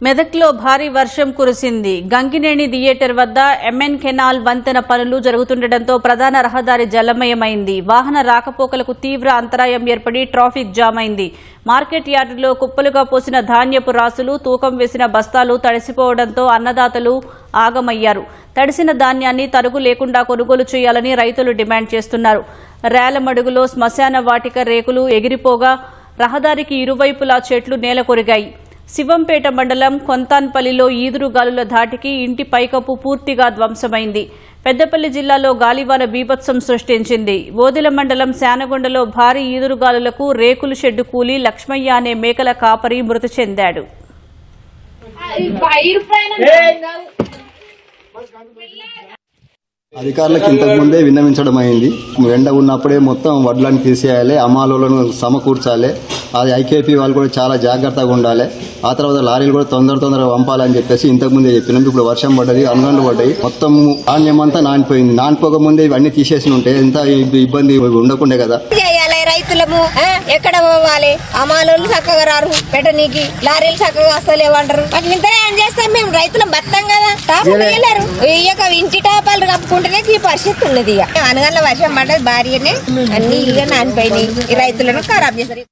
మెదక్లో భారీ వర్షం కురిసింది. గంగినేని థియేటర్ వద్ద ఎంఎన్ కెనాల్ వంతెన పనులు జరుగుతుండటంతో ప్రధాన రహదారి జలమయమైంది. వాహన రాకపోకలకు తీవ్ర అంతరాయం ఏర్పడి ట్రాఫిక్ జామ్ అయింది. మార్కెట్ యార్డులో కుప్పలుగా పోసిన ధాన్యపు రాసులు, తూకం వేసిన బస్తాలు తడిసిపోవడంతో అన్నదాతలు ఆగమయ్యారు. తడిసిన ధాన్యాన్ని తరుగు లేకుండా కొనుగోలు చేయాలని రైతులు డిమాండ్ చేస్తున్నారు. రేలమడుగులో శ్మశాన వాటిక రేకులు ఎగిరిపోగా రహదారికి ఇరువైపులా చెట్లు నేలకొరిగాయి. శివంపేట మండలం కొంతాన్పల్లిలో ఈదురుగాలుల ధాటికి ఇంటి పైకప్పు పూర్తిగా ధ్వంసమైంది. పెద్దపల్లి జిల్లాలో గాలివాన బీభత్సం సృష్టించింది. ఓదెల మండలం శానగొండలో భారీ ఈదురుగాలులకు రేకుల షెడ్డు కూలి లక్ష్మయ్య అనే మేకల కాపరి మృతి చెందాడు. అధికారులకు ఇంతకు ముందే విన్నవించడం అయింది. ఎండ ఉన్నప్పుడే మొత్తం వడ్లను తీసేయాలి, అమ్మాలోలను సమకూర్చాలి. అది ఐకేపీ వాళ్ళు కూడా చాలా జాగ్రత్తగా ఉండాలి. ఆ తర్వాత లారీలు కూడా తొందరగా పంపాలని చెప్పేసి ఇంతకు ముందే చెప్పినాం. ఇప్పుడు వర్షం పడ్డది, అనుగండ్లు పడ్డాయి, మొత్తం ధాన్యం అంతా నానిపోయింది. నానిపోకముందే ఇవన్నీ తీసేసి ఉంటే ఎంత ఇబ్బంది ఉండకుండే కదా. రైతులము ఎక్కడ పోవాలి? అమాలోళ్ళు చక్కగా రారు పెట్టనీకి, లారీలు చక్కగా వస్తలేవంటారు. ఇంతనే ఏం చేస్తాం మేము? రైతులు బతాం కదా, టాపలేరు ఇక ఇంటి టాపాలు కప్పుకుంటేనే ఈ పరిస్థితి ఉన్నది. ఇక అనగండ్ల వర్షం పడ్డది భారీగానే, అన్ని ఇక నానిపోయినాయి. రైతులను ఖరాబ్ చేస్తారు.